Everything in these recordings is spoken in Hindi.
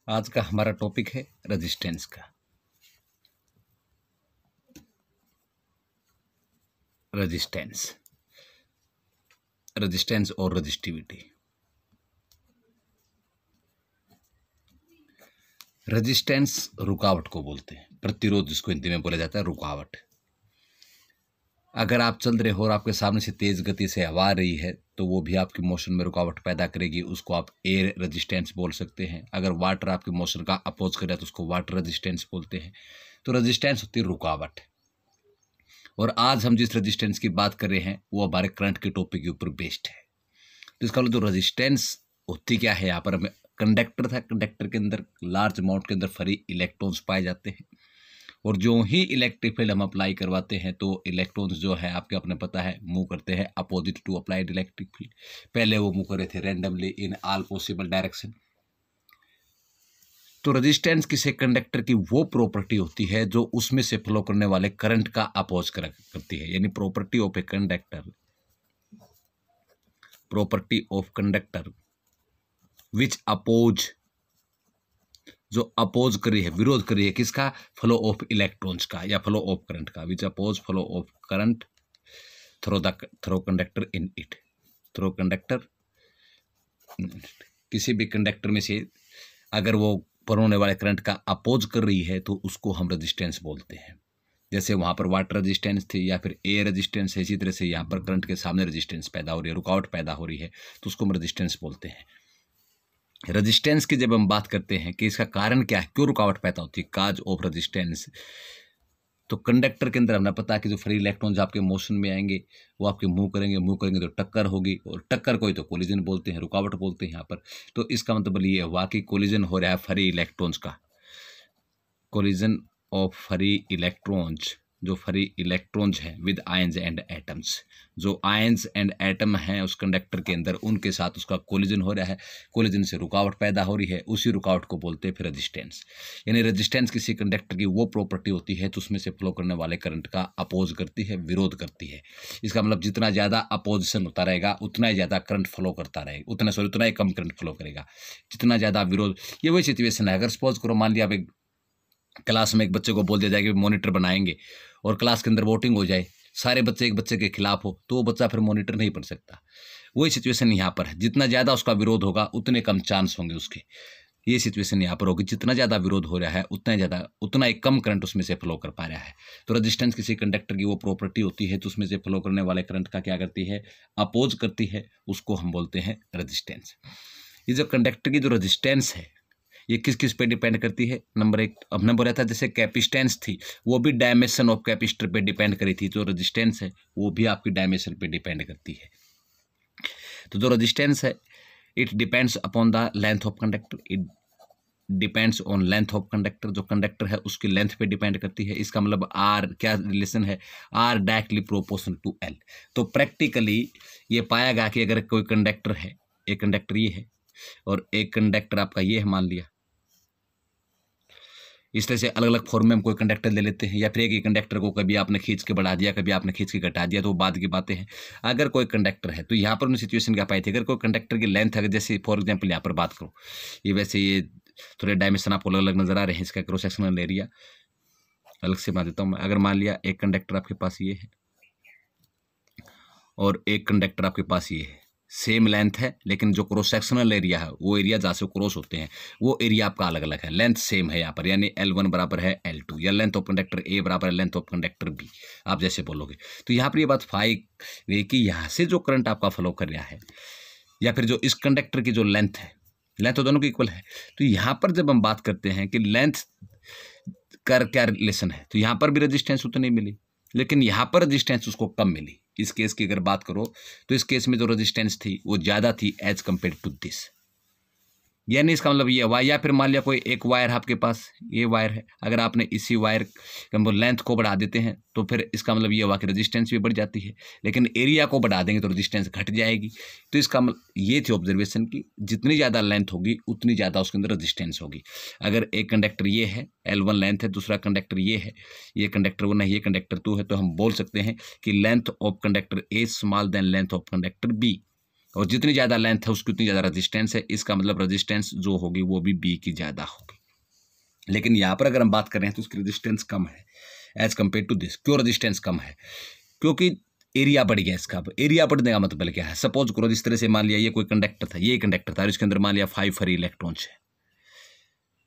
आज का हमारा टॉपिक है रेजिस्टेंस का। रेजिस्टेंस रेजिस्टेंस और रेजिस्टिविटी। रेजिस्टेंस रुकावट को बोलते हैं, प्रतिरोध जिसको हिंदी में बोला जाता है रुकावट। अगर आप चल रहे हो और आपके सामने से तेज गति से हवा आ रही है तो वो भी आपकी मोशन में रुकावट पैदा करेगी, उसको आप एयर रेजिस्टेंस बोल सकते हैं। अगर वाटर आपके मोशन का अपोज करे तो उसको वाटर रेजिस्टेंस बोलते हैं। तो रेजिस्टेंस होती है रुकावट। और आज हम जिस रेजिस्टेंस की बात कर रहे हैं वो हमारे करंट के टॉपिक के ऊपर बेस्ड है। तो इसका मतलब जो रेजिस्टेंस होती क्या है, यहाँ पर हमें कंडक्टर था, कंडक्टर के अंदर लार्ज अमाउंट के अंदर फ्री इलेक्ट्रॉन्स पाए जाते हैं और जो ही इलेक्ट्रिक फील्ड हम अप्लाई करवाते हैं तो इलेक्ट्रॉन्स जो है आपके अपने पता है मूव करते हैं opposite to applied electric field. पहले वो मूव कर रहे थे randomly in all possible direction. तो रेजिस्टेंस किसी कंडक्टर की वो प्रॉपर्टी होती है जो उसमें से फ्लो करने वाले करंट का अपोज करती है, यानी property of a conductor, property of conductor which oppose, जो अपोज करी है, विरोध करी है किसका, फ्लो ऑफ इलेक्ट्रॉन्स का या फ्लो ऑफ करंट का। Which oppose flow of current through conductor in it, through conductor. किसी भी कंडक्टर में से अगर वो पर होने वाले करंट का अपोज कर रही है तो उसको हम रेजिस्टेंस बोलते हैं। जैसे वहाँ पर वाटर रेजिस्टेंस थी या फिर एयर रेजिस्टेंस है, इसी तरह से यहाँ पर करंट के सामने रेजिस्टेंस पैदा हो रही है, रुकावट पैदा हो रही है, तो उसको हम रेजिस्टेंस बोलते हैं। रेजिस्टेंस की जब हम बात करते हैं कि इसका कारण क्या है, क्यों रुकावट पैदा होती है, काज ऑफ रेजिस्टेंस, तो कंडक्टर के अंदर हमें पता है कि जो फ्री इलेक्ट्रॉन्स आपके मोशन में आएंगे वो आपके मूव करेंगे तो टक्कर होगी, और टक्कर को ही तो कोलिजन बोलते हैं, रुकावट बोलते हैं यहाँ पर। तो इसका मतलब ये हुआ कि कोलिजन हो रहा है फ्री इलेक्ट्रॉन्स का, कोलिजन ऑफ फ्री इलेक्ट्रॉन्स, जो फ्री इलेक्ट्रॉन्स हैं विद आयंस एंड एटम्स, जो आयंस एंड एटम हैं उस कंडक्टर के अंदर उनके साथ उसका कोलिजन हो रहा है, कोलिजन से रुकावट पैदा हो रही है, उसी रुकावट को बोलते हैं फिर रेजिस्टेंस। यानी रेजिस्टेंस किसी कंडक्टर की वो प्रॉपर्टी होती है तो उसमें से फ्लो करने वाले करंट का अपोज करती है, विरोध करती है। इसका मतलब जितना ज़्यादा अपोजिशन होता रहेगा उतना ही ज़्यादा करंट फ्लो करता रहेगा, उतना ही कम करंट फ्लो करेगा। जितना ज़्यादा विरोध, ये वही सिचुएशन है। अगर सपोज करो मान लिया आप एक क्लास में एक बच्चे को बोल दिया जाए कि मॉनिटर बनाएंगे और क्लास के अंदर वोटिंग हो जाए, सारे बच्चे एक बच्चे के खिलाफ हो, तो वो बच्चा फिर मॉनिटर नहीं बन सकता। वही सिचुएशन यहाँ पर है, जितना ज़्यादा उसका विरोध होगा उतने कम चांस होंगे उसके। ये सिचुएशन यहाँ पर होगी, जितना ज़्यादा विरोध हो रहा है उतना ही कम करंट उसमें से फ्लो कर पा रहा है। तो रेजिस्टेंस किसी कंडक्टर की वो प्रॉपर्टी होती है तो उसमें से फ्लो करने वाले करंट का क्या करती है, अपोज करती है, उसको हम बोलते हैं रेजिस्टेंस। ये जो कंडक्टर की जो रेजिस्टेंस है ये किस किस पे डिपेंड करती है। नंबर एक, हमने बोला था जैसे कैपेसिटेंस थी वो भी डायमेंशन ऑफ कैपेसिटर पे डिपेंड करी थी, जो रेजिस्टेंस है वो भी आपकी डायमेंशन पे डिपेंड करती है। तो जो रेजिस्टेंस है it depends upon the length of conductor, it depends on length of conductor, जो कंडक्टर है उसकी लेंथ पे डिपेंड करती है। इसका मतलब आर क्या रिलेशन है, R directly proportional to L. तो प्रैक्टिकली ये पाया गया कि अगर कोई कंडक्टर है, एक कंडक्टर ये है और एक कंडक्टर आपका ये है मान लिया, इस तरह से अलग अलग फॉर्म में हम कोई कंडक्टर ले लेते हैं, या फिर एक ही कंडक्टर को कभी आपने खींच के बढ़ा दिया, कभी आपने खींच के घटा दिया, तो वो बाद की बातें हैं। अगर कोई कंडक्टर है तो यहाँ पर उन्हें सिचुएशन क्या पाई थी, अगर कोई कंडक्टर की लेंथ अगर जैसे फॉर एग्जाम्पल यहाँ पर बात करो, ये वैसे ये थोड़े डायमेंशन आपको अलग अलग नजर आ रहे हैं, इसका क्रॉस सेक्शनल एरिया अलग से मान देता हूँ मैं। अगर मान लिया एक कंडक्टर आपके पास ये है और एक कंडक्टर आपके पास ये है, सेम लेंथ है लेकिन जो क्रॉस सेक्शनल एरिया है वो एरिया जहाँ से क्रॉस होते हैं वो एरिया आपका अलग अलग है, लेंथ सेम है यहाँ पर, यानी L1 बराबर है L2, या लेंथ ऑफ कंडक्टर A बराबर है लेंथ ऑफ कंडक्टर B, आप जैसे बोलोगे। तो यहाँ पर ये बात फाइक है कि यहाँ से जो करंट आपका फ्लो कर रहा है या फिर जो इस कंडक्टर की जो लेंथ है, लेंथ तो दोनों की इक्वल है। तो यहाँ पर जब हम बात करते हैं कि लेंथ का क्या रिलेशन है, तो यहाँ पर भी रेजिस्टेंस उतनी मिली लेकिन यहाँ पर रेजिस्टेंस उसको कम मिली। इस केस की अगर बात करो तो इस केस में जो रेजिस्टेंस थी वो ज़्यादा थी एज कम्पेयर टू दिस, यानी इसका मतलब ये हुआ। या फिर मान लिया कोई एक वायर है आपके पास, ये वायर है, अगर आपने इसी वायर लेंथ को बढ़ा देते हैं तो फिर इसका मतलब ये हुआ कि रेजिस्टेंस भी बढ़ जाती है, लेकिन एरिया को बढ़ा देंगे तो रेजिस्टेंस घट जाएगी। तो इसका ये थी ऑब्जर्वेशन की जितनी ज़्यादा लेंथ होगी उतनी ज़्यादा उसके अंदर रेजिस्टेंस होगी। अगर एक कंडक्टर ये है L1 लेंथ है, दूसरा कंडक्टर ये है, ये कंडक्टर 1 है, ये कंडक्टर 2 है, तो हम बोल सकते हैं कि length of conductor A small then length of conductor B, और जितनी ज़्यादा लेंथ है उसकी उतनी ज़्यादा रजिस्टेंस है। इसका मतलब रजिस्टेंस जो होगी वो भी बी की ज़्यादा होगी। लेकिन यहाँ पर अगर हम बात कर रहे हैं तो उसकी रजिस्टेंस कम है एज कम्पेयर टू दिस। क्यों रजिस्टेंस कम है? क्योंकि एरिया बढ़ गया इसका। अब एरिया बढ़ने का मतलब क्या है? सपोज करो जिस तरह से मान लिया ये कोई कंडक्टर था, ये कंडक्टर था और इसके अंदर मान लिया 5 फ्री इलेक्ट्रॉन्स है।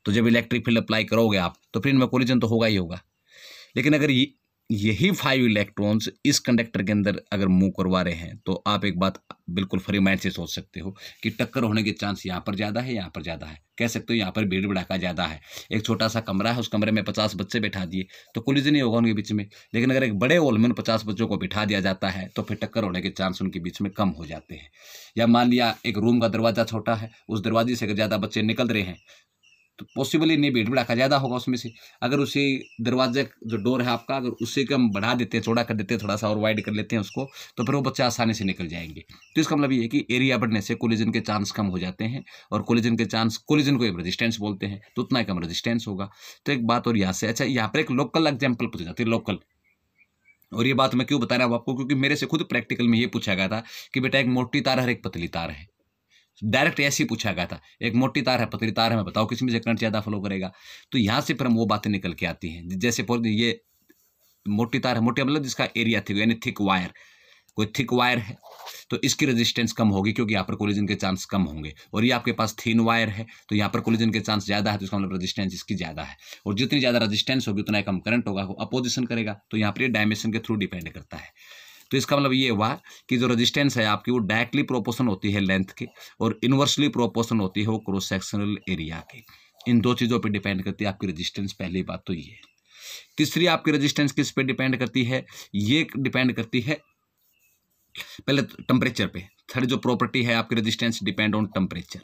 तो जब इलेक्ट्रिक फील्ड अप्लाई करोगे आप तो फिर इनमें कोलिजन तो होगा ही होगा। लेकिन अगर यही 5 इलेक्ट्रॉन्स इस कंडक्टर के अंदर अगर मूव करवा रहे हैं तो आप एक बात बिल्कुल फ्री माइंड से सोच सकते हो कि टक्कर होने के चांस यहाँ पर ज़्यादा है, यहाँ पर ज़्यादा है। कह सकते हो यहाँ पर भीड़ भड़ाका ज़्यादा है। एक छोटा सा कमरा है, उस कमरे में 50 बच्चे बैठा दिए तो कोलिजन ही होगा उनके बीच में। लेकिन अगर एक बड़े हॉल में 50 बच्चों को बिठा दिया जाता है तो फिर टक्कर होने के चांस उनके बीच में कम हो जाते हैं। या मान लिया एक रूम का दरवाज़ा छोटा है, उस दरवाजे से अगर ज़्यादा बच्चे निकल रहे हैं तो पॉसिबली नहीं भीड़ भड़ाका ज़्यादा होगा उसमें से। अगर उसी दरवाजे जो डोर है आपका, अगर उससे हम बढ़ा देते हैं, चौड़ा कर देते हैं, थोड़ा सा और वाइड कर लेते हैं उसको, तो फिर वो बच्चे आसानी से निकल जाएंगे। तो इसका मतलब ये है कि एरिया बढ़ने से कोलिजन के चांस कम हो जाते हैं और कोलिजन के चांस, कोलिजन को एक रेजिस्टेंस बोलते हैं, तो उतना ही कम रेजिस्टेंस होगा। तो एक बात और यहाँ से, अच्छा यहाँ पर एक लोकल एग्जाम्पल पूछी जाती है, लोकल। और ये बात मैं क्यों बता रहा हूँ आपको? क्योंकि मेरे से खुद प्रैक्टिकल में ये पूछा गया था कि बेटा एक मोटी तार है और एक पतली तार है। डायरेक्ट ऐसे ही पूछा गया था, एक मोटी तार है, पतली तार है, मैं बताओ किसी में से करंट ज़्यादा फ्लो करेगा। तो यहाँ से फिर हम वो बातें निकल के आती हैं। जैसे ये मोटी तार है, मोटी मतलब जिसका एरिया थिक, यानी थिक वायर, कोई थिक वायर है तो इसकी रेजिस्टेंस कम होगी क्योंकि यहाँ पर कोलिजन के चांस कम होंगे। और ये आपके पास थिन वायर है तो यहाँ पर कोलिजन के चांस ज़्यादा है, तो इसका मतलब रेजिस्टेंस इसकी ज़्यादा है। और जितनी ज़्यादा रेजिस्टेंस होगी उतना कम करंट होगा, अपोजिशन करेगा। तो यहाँ पर ये डायमेंशन के थ्रू डिपेंड करता है। तो इसका मतलब ये हुआ कि जो रेजिस्टेंस है आपकी वो डायरेक्टली प्रोपोर्शन होती है लेंथ के और इनवर्सली प्रोपोर्शन होती है वो क्रॉस सेक्शनल एरिया के। इन दो चीज़ों पे डिपेंड करती है आपकी रेजिस्टेंस। पहली बात तो ये है। तीसरी आपकी रेजिस्टेंस किस पे डिपेंड करती है? ये डिपेंड करती है पहले टेम्परेचर पे। थर्ड जो प्रॉपर्टी है आपकी रेजिस्टेंस डिपेंड ऑन टेम्परेचर।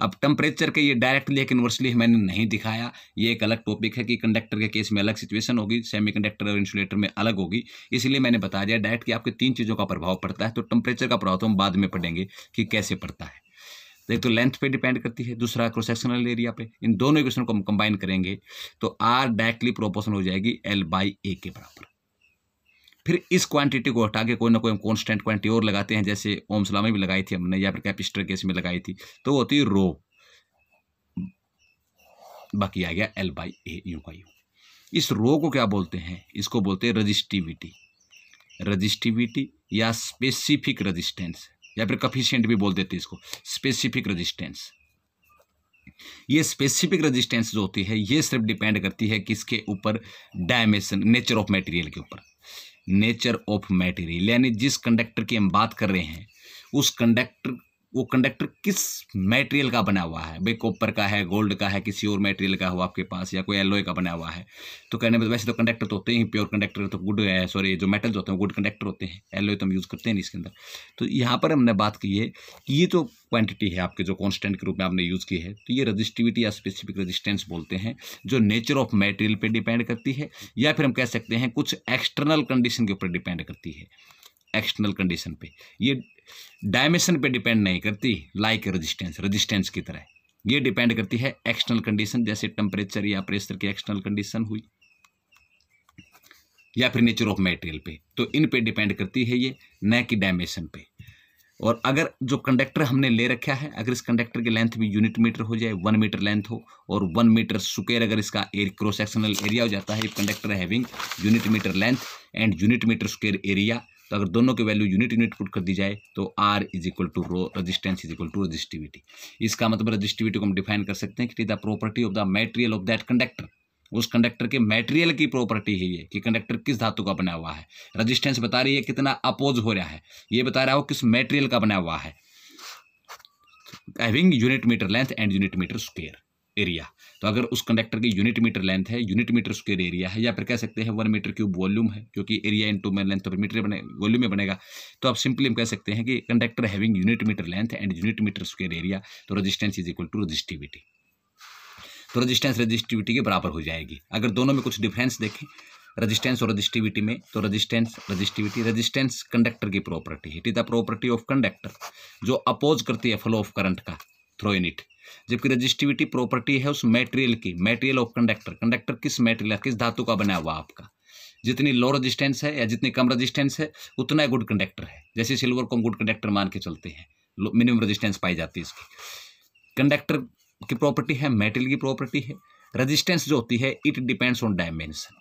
अब टेम्परेचर के ये डायरेक्टली एक इनवर्सली मैंने नहीं दिखाया, ये एक अलग टॉपिक है कि कंडक्टर के केस में अलग सिचुएशन होगी, सेमीकंडक्टर और इंसुलेटर में अलग होगी। इसलिए मैंने बता दिया डायरेक्ट कि आपके 3 चीज़ों का प्रभाव पड़ता है। तो टेम्परेचर का प्रभाव तो हम बाद में पढ़ेंगे कि कैसे पड़ता है। एक तो लेंथ पे डिपेंड करती है, दूसरा क्रॉस सेक्शनल एरिया पे। इन दोनों इक्वेशन को हम कंबाइन करेंगे तो आर डायरेक्टली प्रोपोर्शनल हो जाएगी L/A के बराबर। फिर इस क्वांटिटी को हटा के कोई ना कोई हम कॉन्स्टेंट क्वांटिटी और लगाते हैं, जैसे ओम्स लॉ में भी लगाई थी हमने या फिर कैपेसिटर केस में लगाई थी, तो वो होती है रो। बाकी आ गया L/A यू का यू। इस रो को क्या बोलते हैं? इसको बोलते हैं रजिस्टिविटी। रजिस्टिविटी या स्पेसिफिक रेजिस्टेंस या फिर कफिशिएंट भी बोल देते हैं इसको, स्पेसिफिक रेजिस्टेंस। ये स्पेसिफिक रेजिस्टेंस जो होती है ये सिर्फ डिपेंड करती है किसके ऊपर? डायमेंशन, नेचर ऑफ मटेरियल के ऊपर। नेचर ऑफ मटेरियल यानी जिस कंडक्टर की हम बात कर रहे हैं उस कंडक्टर किस मटेरियल का बना हुआ है। भाई कॉपर का है, गोल्ड का है, किसी और मटेरियल का हो आपके पास, या कोई एलॉय का बना हुआ है। तो कहने में वैसे तो कंडक्टर तो होते ही प्योर कंडक्टर तो गुड है, सॉरी जो मेटल्स होते हैं गुड कंडक्टर होते हैं, एलॉय तो हम यूज़ करते हैं नहीं इसके अंदर। तो यहाँ पर हमने बात की है कि ये जो क्वांटिटी है आपके जो कांस्टेंट के रूप में आपने यूज़ की है, तो ये रजिस्टिविटी या स्पेसिफिक रेजिस्टेंस बोलते हैं, जो नेचर ऑफ मटेरियल पे डिपेंड करती है या फिर हम कह सकते हैं कुछ एक्सटर्नल कंडीशन के ऊपर डिपेंड करती है। एक्सटर्नल कंडीशन पे, ये डायमेंशन पे डिपेंड नहीं करती लाइक रेजिस्टेंस की तरह। ये डिपेंड करती है एक्सटर्नल कंडीशन, जैसे टेम्परेचर या प्रेशर की एक्सटर्नल कंडीशन हुई या फिर नेचर ऑफ मटेरियल पे। तो इन पे डिपेंड करती है ये, न कि डायमेंशन पे। और अगर जो कंडक्टर हमने ले रखा है, अगर इस कंडक्टर की लेंथ भी यूनिट मीटर हो जाए, 1 मीटर लेंथ हो और 1 मीटर स्क्वायर अगर इसका क्रॉस सेक्शनल एरिया हो जाता है, conductor having unit metre length and unit metre square area, तो अगर दोनों की वैल्यू यूनिट पुट कर दी जाए तो R = रो, रेजिस्टेंस = रेजिस्टिविटी। इसका मतलब रेजिस्टिविटी को हम डिफाइन कर सकते हैं कि the property of the material of that conductor. उस कंडक्टर के मटेरियल की प्रॉपर्टी है ये कि कंडक्टर किस धातु का बना हुआ है। रेजिस्टेंस बता रही है कितना अपोज हो रहा है, ये बता रहा हो किस मटेरियल का बना हुआ है, having unit metre length and unit metre square area. तो अगर उस कंडक्टर की यूनिट मीटर लेंथ है, यूनिट मीटर स्क्वायर एरिया है, या फिर कह सकते हैं 1 मीटर क्यूब वॉल्यूम है, क्योंकि एरिया इंटू में लेंथ तो मीटर बने वॉल्यूम में बनेगा, तो आप सिंपली हम कह सकते हैं कि conductor having unit metre length and unit metre square area, तो रेजिस्टेंस = रेजिस्टिविटी। तो रेजिस्टेंस रेजिस्टिविटी के बराबर हो जाएगी। अगर दोनों में कुछ डिफरेंस देखें रेजिस्टेंस और रेजिस्टिविटी में, तो रेजिस्टेंस रेजिस्टिविटी, रेजिस्टेंस कंडक्टर की प्रॉपर्टी है, it is the property of conductor जो अपोज करती है फ्लो ऑफ करंट का थ्रू इन इट। जबकि रेजिस्टिविटी प्रॉपर्टी है उस मटेरियल की, मटेरियल ऑफ कंडक्टर, कंडक्टर किस मटेरियल किस धातु का बना हुआ आपका। जितनी लो रेजिस्टेंस है या जितनी कम रेजिस्टेंस है उतना गुड कंडक्टर है। जैसे सिल्वर को हम गुड कंडक्टर मान के चलते हैं, मिनिमम रेजिस्टेंस पाई जाती है इसकी। कंडक्टर की प्रॉपर्टी है, मेटल की प्रॉपर्टी है। रेजिस्टेंस जो होती है it depends on dimension,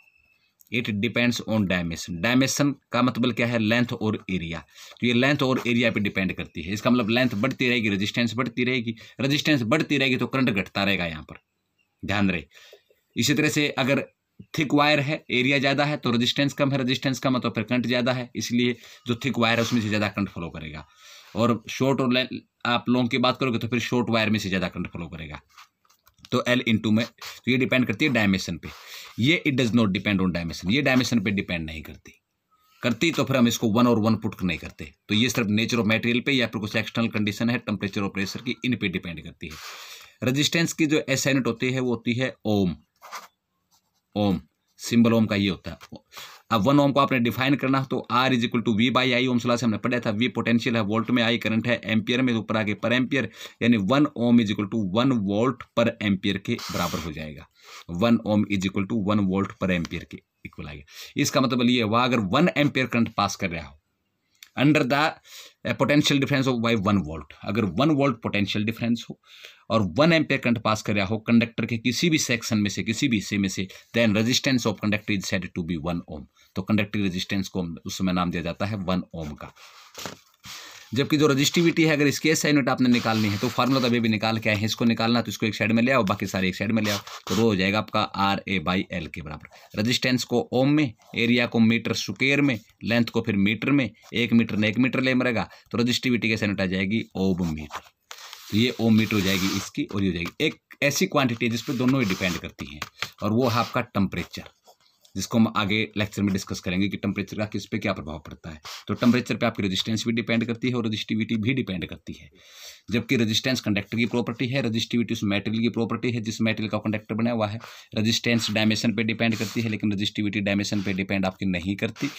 it depends on dimension. Dimension का मतलब क्या है, लेंथ और एरिया। तो ये लेंथ और एरिया पे डिपेंड करती है। इसका मतलब लेंथ बढ़ती रहेगी, रेजिस्टेंस बढ़ती रहेगी, रेजिस्टेंस बढ़ती रहेगी तो करंट घटता रहेगा, यहाँ पर ध्यान रहे। इसी तरह से अगर थिक वायर है, एरिया ज़्यादा है तो रेजिस्टेंस कम है, रेजिस्टेंस कम है तो फिर करंट ज़्यादा है, इसलिए जो थिक वायर है उसमें से ज़्यादा करंट फ्लो करेगा। और शॉर्ट और आप लॉन्ग की बात करोगे तो फिर शॉर्ट वायर में से ज़्यादा करंट फ्लो करेगा। तो L इंटू में, तो ये डिपेंड करती है डायमेंशन पे। ये it does not depend on dimension, ये डायमेंशन पे डिपेंड नहीं करती तो फिर हम इसको 1 और 1 पुट नहीं करते। तो ये सिर्फ नेचर ऑफ मटेरियल पे या फिर कुछ एक्सटर्नल कंडीशन है, टेम्परेचर और प्रेशर की, इन पे डिपेंड करती है। रेजिस्टेंस की जो SI यूनिट होती है वो होती है ओम। ओम सिंबल ओम का ये होता है। अब 1 ओम को आपने डिफाइन करना तो R is equal to V by I, ohm law से हमने पढ़ा था। V पोटेंशियल है, वोल्ट में, I करंट है, एम्पियर में, ऊपर आगे पर एम्पियर, यानी 1 ohm is equal to 1 volt per ampere के बराबर हो जाएगा। 1 ohm is equal to 1 volt per ampere के इक्वल आएगा। इसका मतलब ये हुआ अगर 1 एम्पियर करंट पास कर रहा हो under the potential difference of by 1 volt, अगर 1 वोल्ट पोटेंशियल डिफरेंस हो और 1 एम्पियर करंट पास कर रहा हो कंडक्टर के किसी भी सेक्शन में से, किसी भी हिस्से में से, then resistance of conductor is said to be 1 ohm. तो कंडक्टिव रेजिस्टेंस को उस समय नाम दिया जाता है 1 ओम का। जबकि जो रजिस्टिविटी है, अगर इसके SI यूनिट आपने निकालनी है तो फार्मूला तो अभी भी निकाल के आए हैं, इसको निकालना तो इसको एक साइड में ले आओ, बाकी सारे एक साइड में ले आओ, तो वो हो जाएगा आपका RA बाई L के बराबर। रजिस्टेंस को ओम में, एरिया को मीटर स्क्वायर में, लेंथ को फिर मीटर में, 1 मीटर ने 1 मीटर ले मरेगा, तो रजिस्टिविटी के SI यूनिट आ जाएगी ओम मीटर। तो ये ओम मीटर हो जाएगी इसकी, और ये हो जाएगी एक ऐसी क्वांटिटी जिस पर दोनों ही डिपेंड करती हैं, और वो है आपका टेम्परेचर, जिसको हम आगे लेक्चर में डिस्कस करेंगे कि टेम्परेचर का किस पे क्या प्रभाव पड़ता है। तो टेम्परेचर पे आपकी रेजिस्टेंस भी डिपेंड करती है और रजिस्टिविटी भी डिपेंड करती है। जबकि रेजिस्टेंस कंडक्टर की प्रॉपर्टी है, रजिस्टिविटी उस मेटेरियल की प्रॉपर्टी है जिस मेटेरियल का कंडक्टर बना हुआ है। रेजिस्टेंस डायमेंशन पे डिपेंड करती है, लेकिन रजिस्टिविटी डायमेंशन पे डिपेंड आपकी नहीं करती।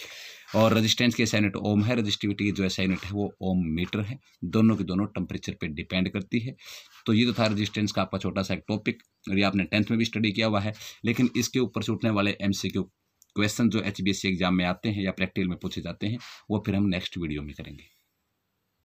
और रेजिस्टेंस की SI यूनिट ओम है, रजिस्टिविटी की जो SI यूनिट है वो ओम मीटर है। दोनों की दोनों टेम्परेचर पे डिपेंड करती है। तो ये तो था रेजिस्टेंस का आपका छोटा सा एक टॉपिक, और ये आपने 10th में भी स्टडी किया हुआ है। लेकिन इसके ऊपर से उठने वाले MCQ क्वेश्चन जो HBSC एग्जाम में आते हैं या प्रैक्टिकल में पूछे जाते हैं, वो फिर हम नेक्स्ट वीडियो में करेंगे।